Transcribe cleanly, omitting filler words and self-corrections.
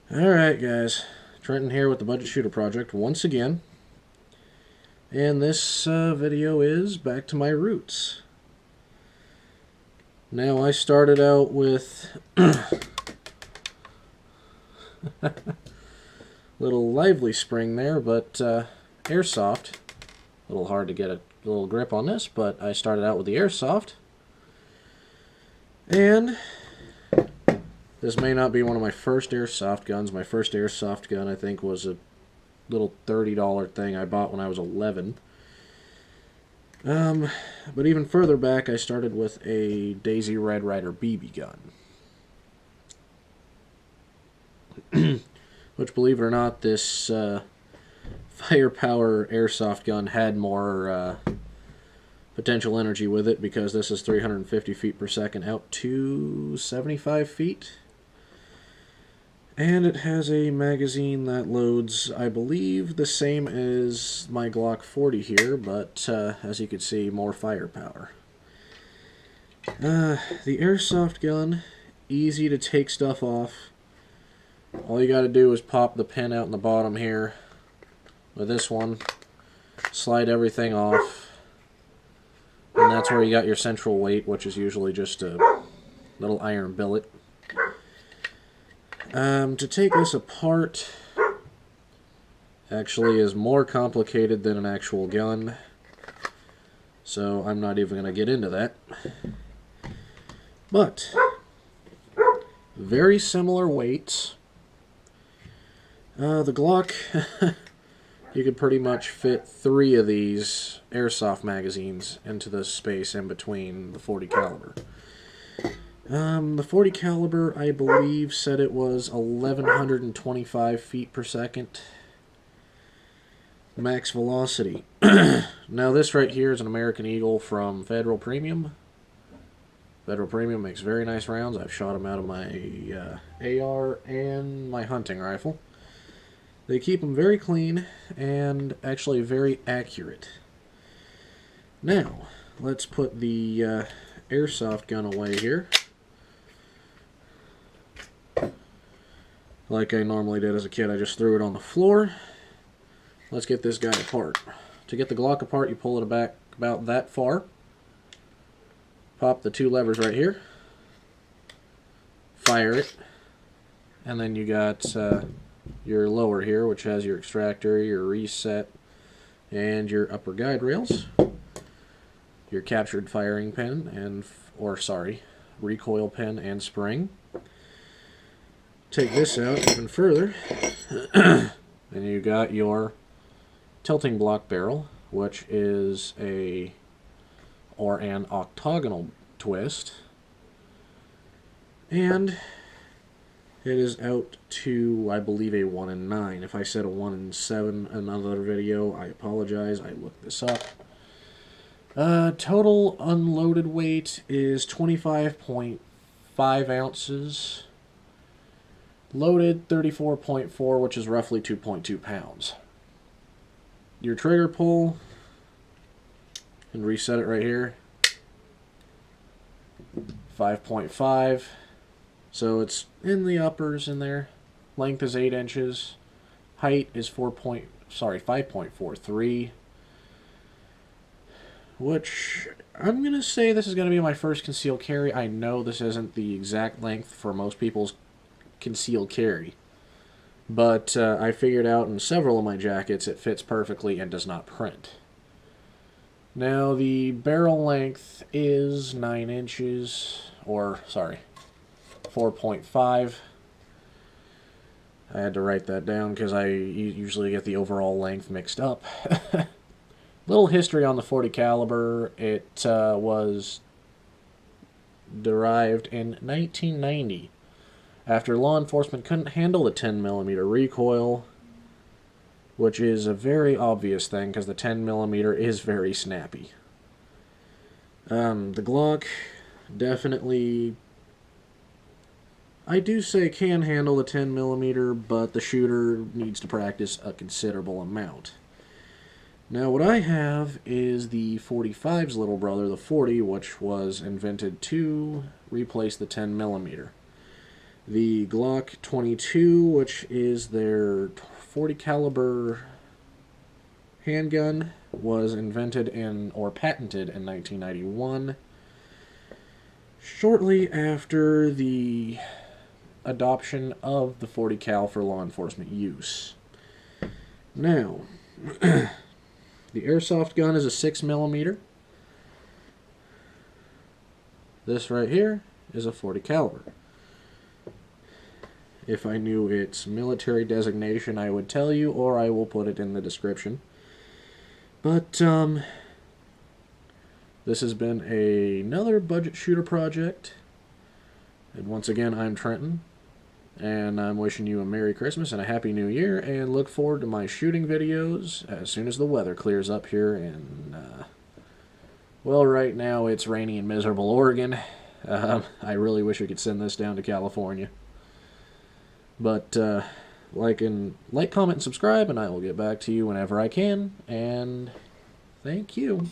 Alright guys, Trenton here with the Budget Shooter Project once again. And this video is back to my roots. Now I started out with little lively spring there, but airsoft. A little hard to get a little grip on this, but I started out with the airsoft. And this may not be one of my first airsoft guns. My first airsoft gun, I think, was a little $30 thing I bought when I was 11. But even further back, I started with a Daisy Red Ryder BB gun. Which, believe it or not, this firepower airsoft gun had more potential energy with it, because this is 350 feet per second out to 75 feet. And it has a magazine that loads, I believe, the same as my Glock 40 here, but as you can see, more firepower. The airsoft gun, easy to take stuff off. All you gotta do is pop the pin out in the bottom here. With this one, slide everything off. And that's where you got your central weight, which is usually just a little iron billet. To take this apart actually is more complicated than an actual gun, so I'm not even going to get into that. But very similar weights. The Glock, you could pretty much fit 3 of these airsoft magazines into the space in between the 40 caliber. The 40 caliber, I believe, said it was 1,125 feet per second max velocity. Now this right here is an American Eagle from Federal Premium. Federal Premium makes very nice rounds. I've shot them out of my AR and my hunting rifle. They keep them very clean and actually very accurate. Now, let's put the airsoft gun away here, like I normally did as a kid. I just threw it on the floor. Let's get this guy apart. To get the Glock apart, you pull it back about that far. Pop the 2 levers right here. Fire it. And then you got your lower here, which has your extractor, your reset, and your upper guide rails. Your captured firing pin and, recoil pin and spring. Take this out even further, and you got your tilting block barrel, which is an octagonal twist, and it is out to, I believe, a 1 in 9. If I said a 1 in 7 in another video, I apologize. I looked this up. Total unloaded weight is 25.5 ounces. Loaded 34.4, which is roughly 2.2 pounds. Your trigger pull, and reset it right here, 5.5. So it's in the uppers in there. Length is 8 inches. Height is 5.43. Which, I'm going to say this is going to be my first concealed carry. I know this isn't the exact length for most people's concealed carry, but I figured out in several of my jackets it fits perfectly and does not print. Now the barrel length is 9 inches, or 4.5. I had to write that down because I usually get the overall length mixed up. Little history on the 40 caliber. It was derived in 1990 after law enforcement couldn't handle the 10mm recoil, which is a very obvious thing because the 10mm is very snappy. The Glock definitely, I do say, can handle the 10mm, but the shooter needs to practice a considerable amount. Now what I have is the 45's little brother, the 40, which was invented to replace the 10mm. The Glock 22, which is their 40 caliber handgun, was invented or patented in 1991, shortly after the adoption of the 40 cal for law enforcement use. Now, the airsoft gun is a 6mm. This right here is a 40 caliber. If I knew its military designation, I would tell you, or I will put it in the description. But, this has been another budget shooter project. And once again, I'm Trenton. And I'm wishing you a Merry Christmas and a Happy New Year. And look forward to my shooting videos as soon as the weather clears up here in, well, right now it's rainy and miserable Oregon. I really wish we could send this down to California. But, like, comment, and subscribe, and I will get back to you whenever I can. And thank you.